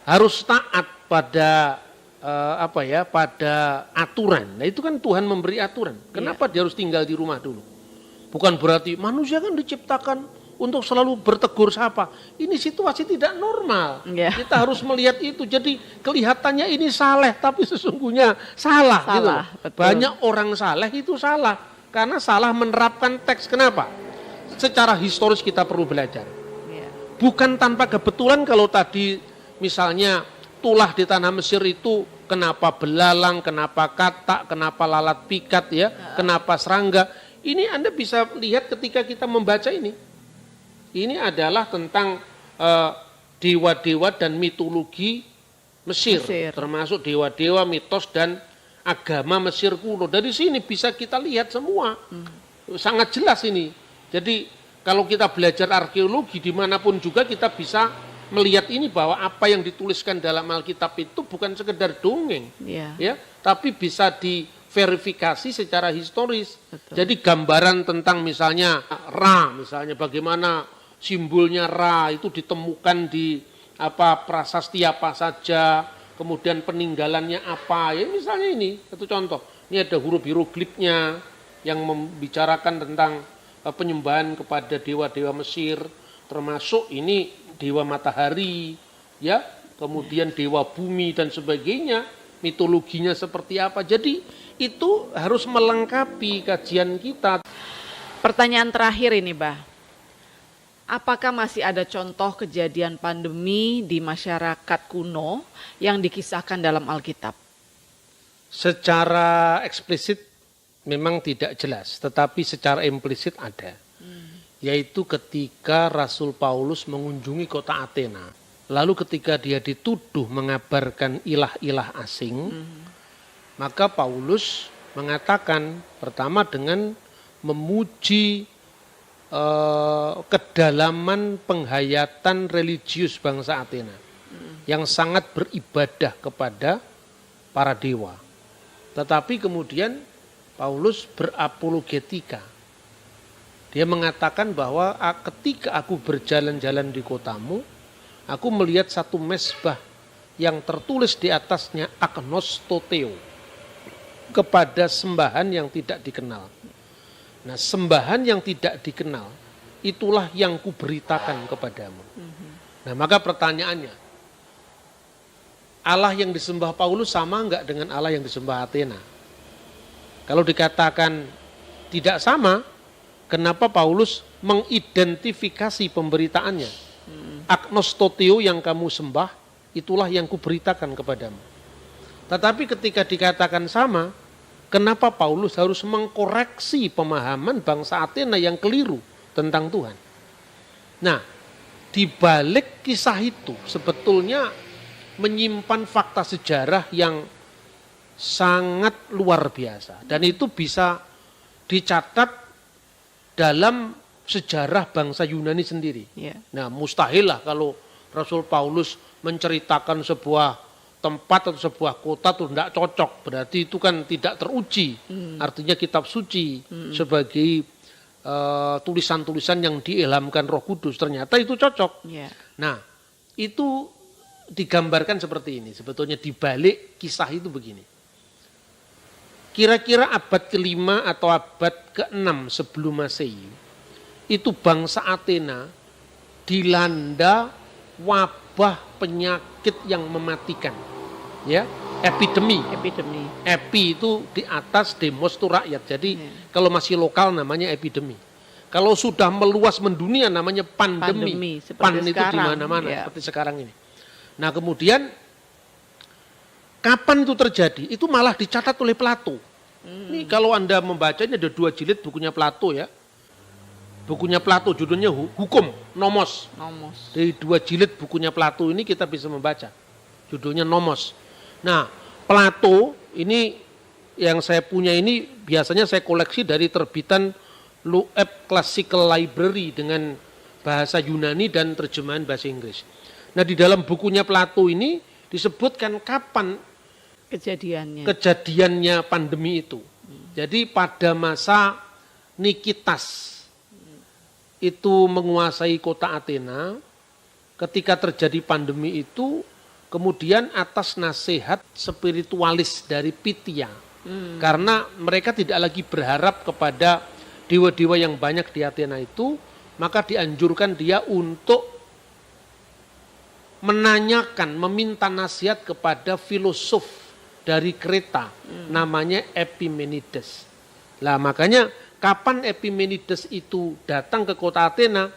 harus taat pada pada aturan. Nah itu kan Tuhan memberi aturan. Kenapa dia harus tinggal di rumah dulu? Bukan berarti manusia kan diciptakan untuk selalu bertegur sapa. Ini situasi tidak normal. Kita harus melihat itu. Jadi kelihatannya ini saleh, tapi sesungguhnya salah. Gitu. Banyak orang saleh itu salah. Karena salah menerapkan teks. Kenapa? Secara historis kita perlu belajar. Bukan tanpa kebetulan kalau tadi misalnya tulah di tanah Mesir itu kenapa belalang, kenapa katak, kenapa lalat pikat ya, kenapa serangga. Ini Anda bisa lihat ketika kita membaca ini. Ini adalah tentang dewa-dewa dan mitologi Mesir. Termasuk dewa-dewa, mitos dan agama Mesir kuno. Dari sini bisa kita lihat semua. Sangat jelas ini. Jadi kalau kita belajar arkeologi dimanapun juga kita bisa melihat ini bahwa apa yang dituliskan dalam Alkitab itu bukan sekedar dongeng. Ya, tapi bisa diverifikasi secara historis. Betul. Jadi gambaran tentang misalnya Ra, misalnya bagaimana simbolnya Ra itu ditemukan di prasasti apa saja, kemudian peninggalannya apa. Ya misalnya ini satu contoh. Ini ada huruf hieroglifnya yang membicarakan tentang penyembahan kepada dewa-dewa Mesir, termasuk ini dewa matahari, ya, kemudian dewa bumi dan sebagainya, mitologinya seperti apa. Jadi itu harus melengkapi kajian kita. Pertanyaan terakhir ini, Bah. Apakah masih ada contoh kejadian pandemi di masyarakat kuno yang dikisahkan dalam Alkitab? Secara eksplisit memang tidak jelas, tetapi secara implisit ada. Yaitu ketika Rasul Paulus mengunjungi kota Athena. Lalu ketika dia dituduh mengabarkan ilah-ilah asing, maka Paulus mengatakan pertama dengan memuji kedalaman penghayatan religius bangsa Athena yang sangat beribadah kepada para dewa. Tetapi kemudian Paulus berapologetika. Dia mengatakan bahwa ketika aku berjalan-jalan di kotamu, aku melihat satu mezbah yang tertulis di atasnya agnostoteo, kepada sembahan yang tidak dikenal. Nah, sembahan yang tidak dikenal, itulah yang kuberitakan kepadamu. Nah, maka pertanyaannya, Allah yang disembah Paulus sama enggak dengan Allah yang disembah Athena? Kalau dikatakan tidak sama, kenapa Paulus mengidentifikasi pemberitaannya? Agnostoteo yang kamu sembah, itulah yang kuberitakan kepadamu. Tetapi ketika dikatakan sama, kenapa Paulus harus mengkoreksi pemahaman bangsa Athena yang keliru tentang Tuhan? Nah, di balik kisah itu sebetulnya menyimpan fakta sejarah yang sangat luar biasa. Dan itu bisa dicatat dalam sejarah bangsa Yunani sendiri. Nah, mustahil lah kalau Rasul Paulus menceritakan sebuah tempat atau sebuah kota itu tidak cocok. Berarti itu kan tidak teruji. Artinya kitab suci sebagai tulisan-tulisan yang diilhamkan Roh Kudus. Ternyata itu cocok. Nah, itu digambarkan seperti ini. Sebetulnya di balik kisah itu begini. Kira-kira abad ke-5 atau abad ke-6 sebelum Masehi, itu bangsa Athena dilanda wabah penyakit yang mematikan. Ya, epidemi. Epi itu di atas, demos itu rakyat. Jadi kalau masih lokal namanya epidemi. Kalau sudah meluas mendunia namanya pandemi. Pan itu di mana-mana seperti sekarang ini. Nah kemudian kapan itu terjadi? Itu malah dicatat oleh Plato. Ini kalau Anda membaca, ini ada 2 jilid bukunya Plato ya. Bukunya Plato judulnya Hukum, Nomos. Dari 2 jilid bukunya Plato ini kita bisa membaca. Judulnya Nomos. Nah Plato ini yang saya punya ini biasanya saya koleksi dari terbitan Loeb Classical Library dengan bahasa Yunani dan terjemahan bahasa Inggris. Nah di dalam bukunya Plato ini disebutkan kapan kejadiannya pandemi itu. Jadi pada masa Nikitas itu menguasai kota Athena, ketika terjadi pandemi itu, kemudian atas nasihat spiritualis dari Pythia, karena mereka tidak lagi berharap kepada dewa-dewa yang banyak di Athena itu, maka dianjurkan dia untuk menanyakan, meminta nasihat kepada filosof dari Kreta, namanya Epimenides. Lah makanya kapan Epimenides itu datang ke kota Athena,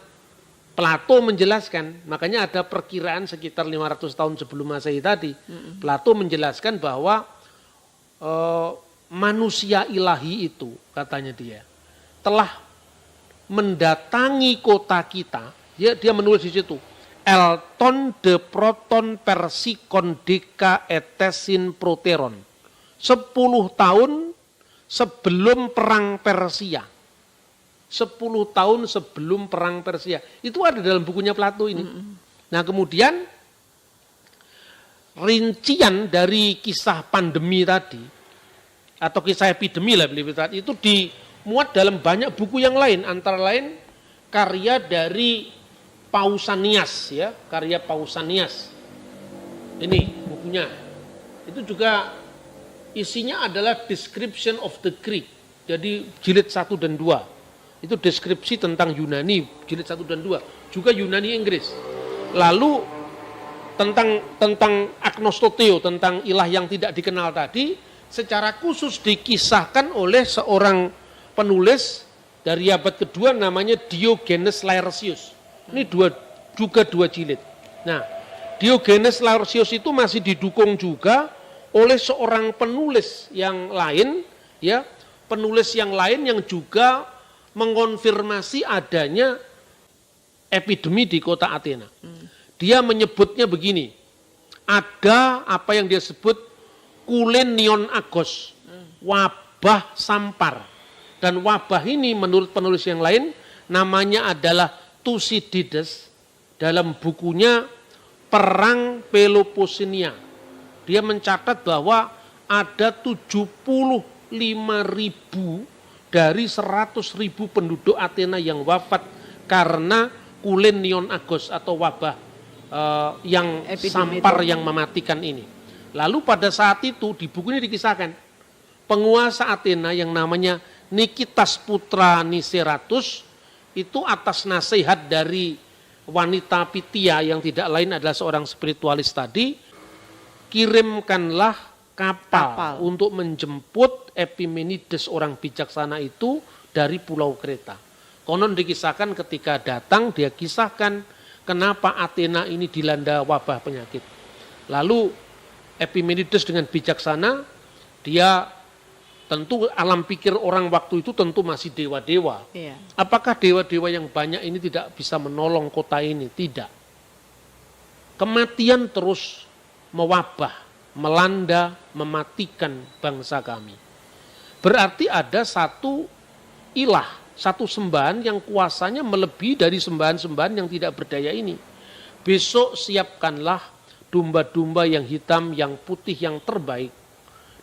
Plato menjelaskan, makanya ada perkiraan sekitar 500 tahun sebelum Masehi tadi. Plato menjelaskan bahwa manusia ilahi itu, katanya dia, telah mendatangi kota kita. Dia menulis di situ, Elton de proton persikon deka etesin proteron. 10 tahun sebelum perang Persia. 10 tahun sebelum perang Persia. Itu ada dalam bukunya Plato ini. Nah kemudian rincian dari kisah pandemi tadi, atau kisah epidemi lah itu dimuat dalam banyak buku yang lain. Antara lain karya dari Pausanias ya, karya Pausanias. Ini bukunya. Itu juga isinya adalah description of the Greek. Jadi jilid 1 dan 2. Itu deskripsi tentang Yunani jilid 1 dan 2. Juga Yunani Inggris. Lalu tentang agnostoteo, tentang ilah yang tidak dikenal tadi, secara khusus dikisahkan oleh seorang penulis dari abad kedua namanya Diogenes Laertius. Ini juga dua jilid. Nah, Diogenes Laertius itu masih didukung juga oleh seorang penulis yang lain, ya, penulis yang lain yang juga mengonfirmasi adanya epidemi di kota Athena. Dia menyebutnya begini, ada apa yang dia sebut kulenion agos, wabah sampar. Dan wabah ini menurut penulis yang lain namanya adalah Thucydides dalam bukunya Perang Peloponnesa. Dia mencatat bahwa ada 75.000 dari 100.000 penduduk Athena yang wafat karena kulenion agos atau wabah yang sampar yang mematikan ini. Lalu pada saat itu di buku ini dikisahkan penguasa Athena yang namanya Nikitas putra Niseratus itu atas nasihat dari wanita Pythia yang tidak lain adalah seorang spiritualis tadi, kirimkanlah kapal untuk menjemput Epimenides orang bijaksana itu dari pulau Kreta. Konon dikisahkan ketika datang dia kisahkan kenapa Athena ini dilanda wabah penyakit. Lalu Epimenides dengan bijaksana, dia tentu alam pikir orang waktu itu tentu masih dewa-dewa. Iya. Apakah dewa-dewa yang banyak ini tidak bisa menolong kota ini? Tidak. Kematian terus mewabah, melanda, mematikan bangsa kami. Berarti ada satu ilah, satu sembahan yang kuasanya melebihi dari sembahan-sembahan yang tidak berdaya ini. Besok siapkanlah domba-domba yang hitam, yang putih, yang terbaik.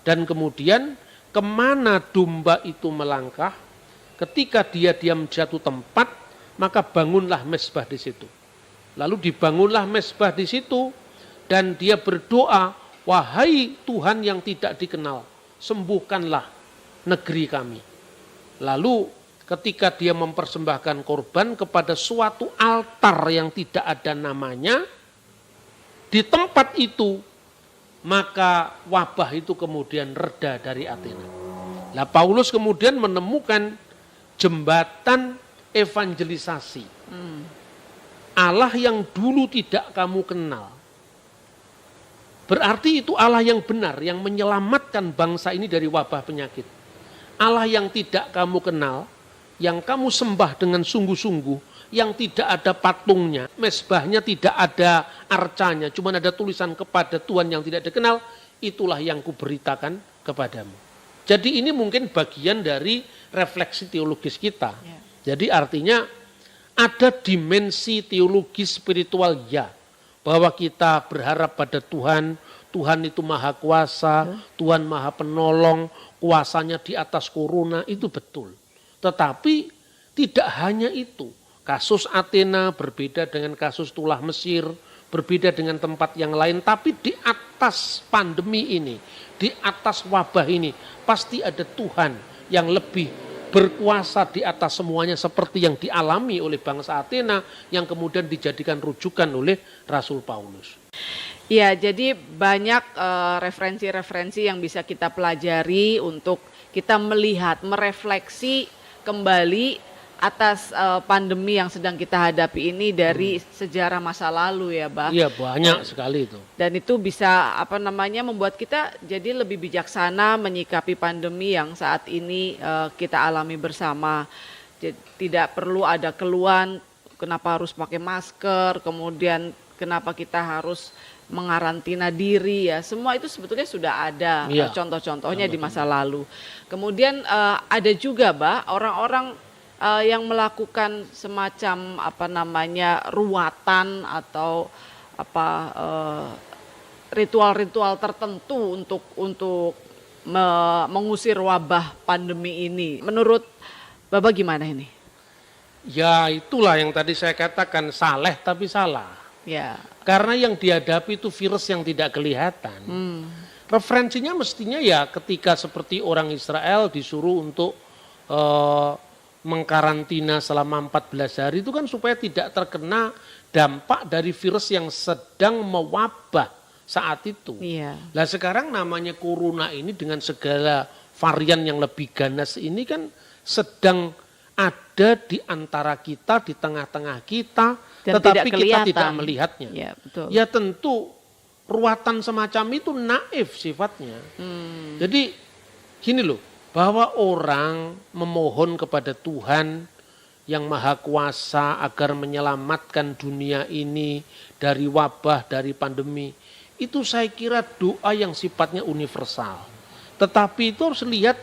Dan kemudian kemana domba itu melangkah, ketika dia diam jatuh tempat, maka bangunlah mezbah di situ. Lalu dibangunlah mezbah di situ, dan dia berdoa, wahai Tuhan yang tidak dikenal, sembuhkanlah negeri kami. Lalu ketika dia mempersembahkan korban kepada suatu altar yang tidak ada namanya, di tempat itu, maka wabah itu kemudian reda dari Athena. Nah, Paulus kemudian menemukan jembatan evangelisasi. Allah yang dulu tidak kamu kenal. Berarti itu Allah yang benar, yang menyelamatkan bangsa ini dari wabah penyakit. Allah yang tidak kamu kenal, yang kamu sembah dengan sungguh-sungguh, yang tidak ada patungnya, mesbahnya tidak ada arcanya, cuma ada tulisan kepada Tuhan yang tidak dikenal, itulah yang kuberitakan kepadamu. Jadi ini mungkin bagian dari refleksi teologis kita. Jadi artinya ada dimensi teologi spiritual ya, bahwa kita berharap pada Tuhan, Tuhan itu maha kuasa, Tuhan maha penolong, kuasanya di atas corona, itu betul. Tetapi tidak hanya itu, kasus Athena berbeda dengan kasus tulah Mesir, berbeda dengan tempat yang lain, tapi di atas pandemi ini, di atas wabah ini, pasti ada Tuhan yang lebih berkuasa di atas semuanya seperti yang dialami oleh bangsa Athena yang kemudian dijadikan rujukan oleh Rasul Paulus. Ya, jadi banyak referensi-referensi yang bisa kita pelajari untuk kita melihat, merefleksi kembali atas pandemi yang sedang kita hadapi ini dari sejarah masa lalu ya, Bah. Iya, banyak sekali itu. Dan itu bisa membuat kita jadi lebih bijaksana menyikapi pandemi yang saat ini kita alami bersama. Jadi, tidak perlu ada keluhan kenapa harus pakai masker, kemudian kenapa kita harus mengarantina diri ya. Semua itu sebetulnya sudah ada contoh-contohnya di masa lalu. Kemudian ada juga, Bah, orang-orang yang melakukan semacam ruatan atau ritual-ritual tertentu untuk mengusir wabah pandemi ini. Menurut Bapak gimana ini? Ya itulah yang tadi saya katakan, saleh tapi salah. Ya. Karena yang dihadapi itu virus yang tidak kelihatan. Referensinya mestinya ya ketika seperti orang Israel disuruh untuk mengkarantina selama 14 hari itu kan supaya tidak terkena dampak dari virus yang sedang mewabah saat itu. Iya. Nah sekarang namanya corona ini dengan segala varian yang lebih ganas ini kan sedang ada di antara kita, di tengah-tengah kita, dan tetapi kita tidak melihatnya. Ya, betul. Ya tentu ruatan semacam itu naif sifatnya. Jadi gini loh, bahwa orang memohon kepada Tuhan yang maha kuasa agar menyelamatkan dunia ini dari wabah, dari pandemi, itu saya kira doa yang sifatnya universal. Tetapi itu harus lihat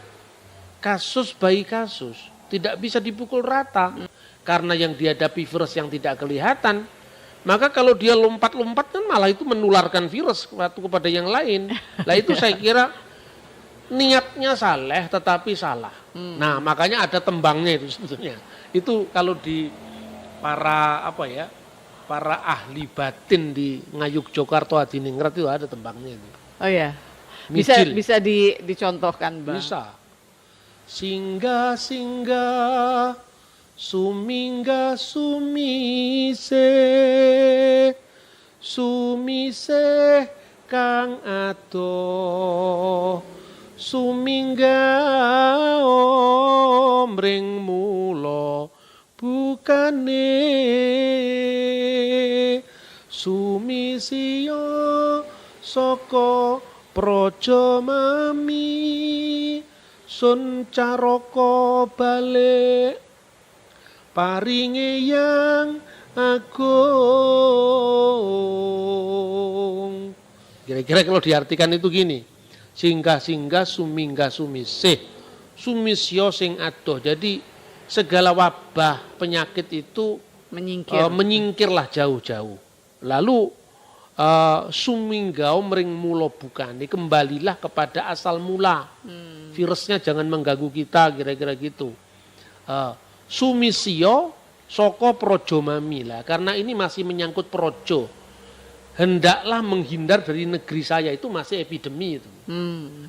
kasus by kasus, tidak bisa dipukul rata. Karena yang dihadapi virus yang tidak kelihatan, maka kalau dia lompat-lompat kan malah itu menularkan virus kepada yang lain. Nah itu saya kira niatnya saleh tetapi salah. Nah makanya ada tembangnya itu sebetulnya. Itu kalau di para para ahli batin di Ngayuk Jogarta Hadiningrat itu ada tembangnya itu. Oh ya, bisa dicontohkan, Bang. Bisa. Singgah sumingga sumise kang adoh sumingga omring mula bukane sumisio saka praja mami sun caraka balik paringe yang agung. Kira-kira kalau diartikan itu gini, singgah-singgah sumingga sumisih, sumisyo sing adoh. Jadi segala wabah penyakit itu menyingkirlah jauh-jauh. Lalu suminggau mering mulo bukane, kembalilah kepada asal mula. Virusnya jangan mengganggu kita, kira-kira gitu. Sumisio soko projo mamila, karena ini masih menyangkut projo. Hendaklah menghindar dari negeri saya, itu masih epidemi itu.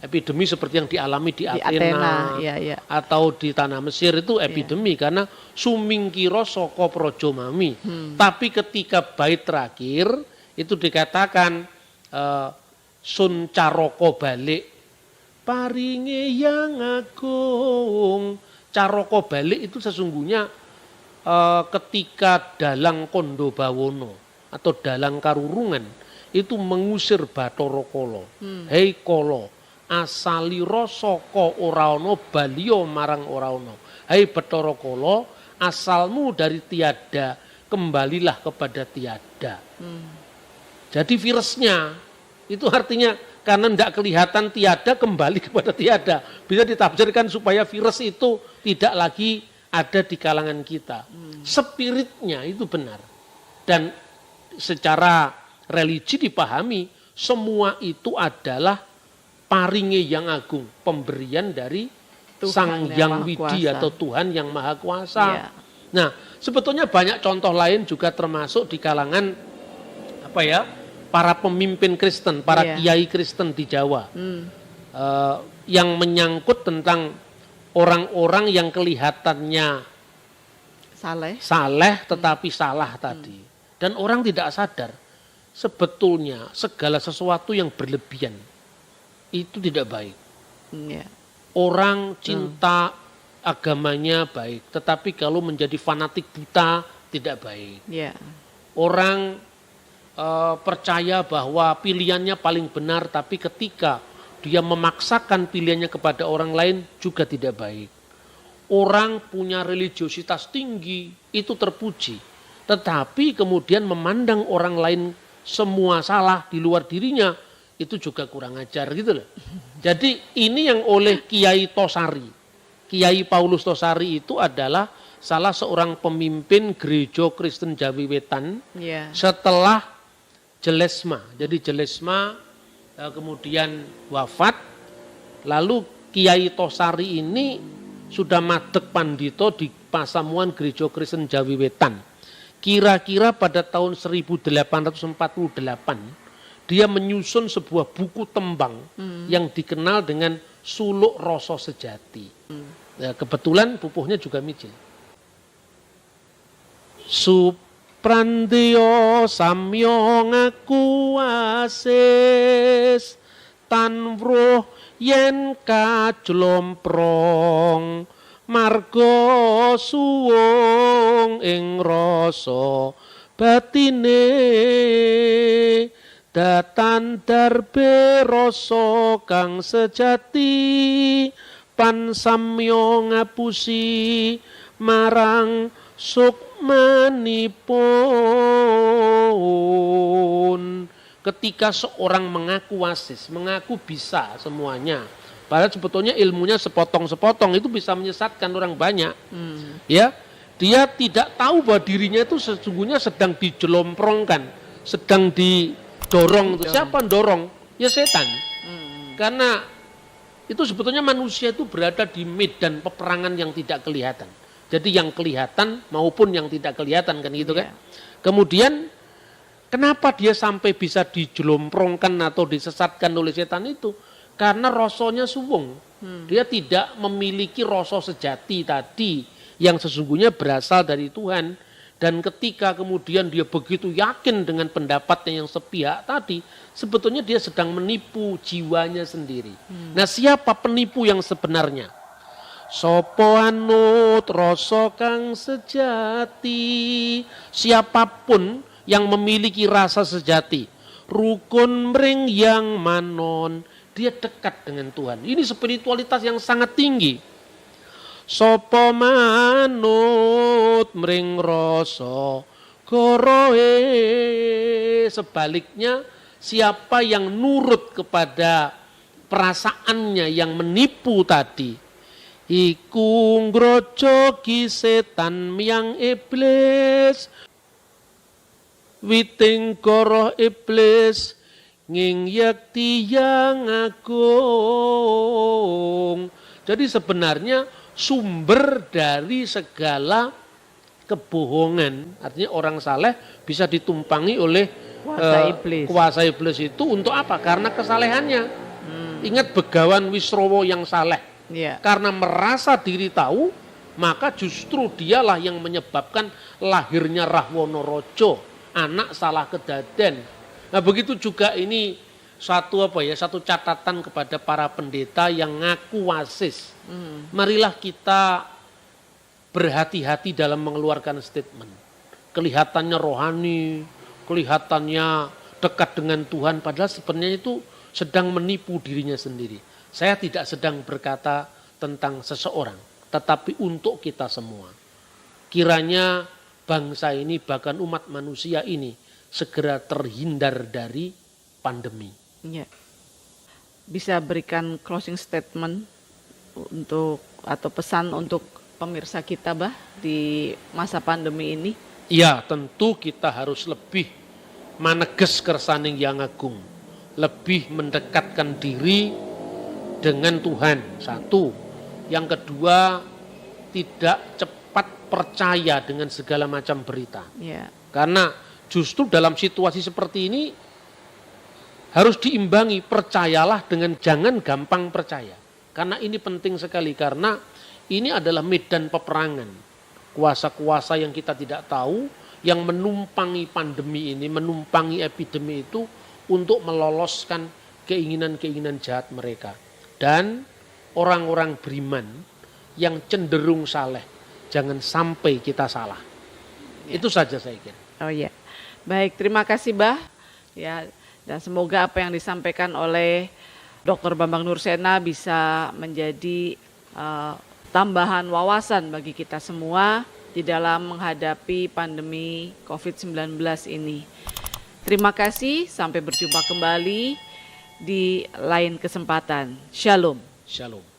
Epidemi seperti yang dialami di Athena, ya. Atau di tanah Mesir itu epidemi karena sumingkiro soko projo mami. Tapi ketika bait terakhir itu dikatakan sun caroko balik paringe yang agung. Caroko balik itu sesungguhnya ketika Dalang Kondo Bawono atau Dalang Karurungan itu mengusir Bathara Kala. Hei Kala, asalira saka ora ana baliya marang ora ana. Hei Bathara Kala, asalmu dari tiada, kembalilah kepada tiada. Jadi virusnya itu artinya karena tidak kelihatan tiada, kembali kepada tiada. Bisa ditafsirkan supaya virus itu tidak lagi ada di kalangan kita. Spiritnya itu benar. Dan secara religi dipahami, semua itu adalah paringe yang agung, pemberian dari Tuhan Sang Yang Widi atau Tuhan yang Maha Kuasa. Ya. Nah, sebetulnya banyak contoh lain juga termasuk di kalangan para pemimpin Kristen, para kiai Kristen di Jawa, yang menyangkut tentang orang-orang yang kelihatannya saleh tetapi salah tadi. Dan orang tidak sadar sebetulnya segala sesuatu yang berlebihan itu tidak baik. Orang cinta agamanya baik, tetapi kalau menjadi fanatik buta tidak baik. Orang percaya bahwa pilihannya paling benar, tapi ketika dia memaksakan pilihannya kepada orang lain juga tidak baik. Orang punya religiositas tinggi itu terpuji, tetapi kemudian memandang orang lain semua salah di luar dirinya itu juga kurang ajar gitu loh. Jadi ini yang oleh Kiai Tosari, Kiai Paulus Tosari itu adalah salah seorang pemimpin gereja Kristen Jawi Wetan setelah Jelesma. Jadi Jelesma kemudian wafat, lalu Kiai Tosari ini sudah madeg pandito di Pasamuan Gereja Kristen Jawi Wetan. Kira-kira pada tahun 1848 dia menyusun sebuah buku tembang yang dikenal dengan Suluk Rasa Sejati. Nah, kebetulan pupuhnya juga micin. Suprandiyo samyo ngaku asis tanwruh yen kajlomprong marga suwung ing rasa batine datan darbe rasa kang sejati pan samyo ngapusi marang sukmanipun. Ketika seorang mengaku wasis, mengaku bisa semuanya, padahal sebetulnya ilmunya sepotong-sepotong, itu bisa menyesatkan orang banyak. Ya, dia tidak tahu bahwa dirinya itu sesungguhnya sedang dijelomprongkan, sedang didorong. Siapa dorong? Ya setan. Karena itu sebetulnya manusia itu berada di medan peperangan yang tidak kelihatan. Jadi yang kelihatan maupun yang tidak kelihatan kan gitu kan. Kemudian kenapa dia sampai bisa dijelomprongkan atau disesatkan oleh setan itu? Karena rasanya suwung. Dia tidak memiliki rasa sejati tadi yang sesungguhnya berasal dari Tuhan. Dan ketika kemudian dia begitu yakin dengan pendapatnya yang sepihak tadi, sebetulnya dia sedang menipu jiwanya sendiri. Nah, siapa penipu yang sebenarnya? Sopo anut rasa kang sejati. Siapapun yang memiliki rasa sejati, rukun mring yang manon, dia dekat dengan Tuhan. Ini spiritualitas yang sangat tinggi. Sopo manut mring rasa gorohe. Sebaliknya, siapa yang nurut kepada perasaannya yang menipu tadi, iku ngrojoki setan miyang iblis, witing goroh iblis nging yakti yang agung. Jadi sebenarnya sumber dari segala kebohongan, artinya orang saleh bisa ditumpangi oleh kuasa iblis itu untuk apa? Karena kesalehannya. Ingat Begawan Wisrowo yang saleh. Karena merasa diri tahu, maka justru dialah yang menyebabkan lahirnya Rahwana Raja, anak salah kedaden. Nah, begitu juga ini satu catatan kepada para pendeta yang ngaku wasis. Marilah kita berhati-hati dalam mengeluarkan statement. Kelihatannya rohani, kelihatannya dekat dengan Tuhan, padahal sebenarnya itu sedang menipu dirinya sendiri. Saya tidak sedang berkata tentang seseorang, tetapi untuk kita semua. Kiranya bangsa ini, bahkan umat manusia ini, segera terhindar dari pandemi. Ya. Bisa berikan closing statement untuk atau pesan untuk pemirsa kita, Bah, di masa pandemi ini? Ya, tentu kita harus lebih maneges kersaning yang agung, lebih mendekatkan diri dengan Tuhan. Satu, yang kedua, tidak cepat percaya dengan segala macam berita. Yeah. Karena justru dalam situasi seperti ini harus diimbangi, percayalah dengan jangan gampang percaya. Karena ini penting sekali, karena ini adalah medan peperangan. Kuasa-kuasa yang kita tidak tahu, yang menumpangi pandemi ini, menumpangi epidemi itu untuk meloloskan keinginan-keinginan jahat mereka. Dan orang-orang beriman yang cenderung saleh, jangan sampai kita salah. Ya. Itu saja saya kira. Oh iya, baik, terima kasih, Bah. Ya, dan semoga apa yang disampaikan oleh Dr. Bambang Nursena bisa menjadi tambahan wawasan bagi kita semua di dalam menghadapi pandemi COVID-19 ini. Terima kasih, sampai berjumpa kembali di lain kesempatan. Shalom. Shalom.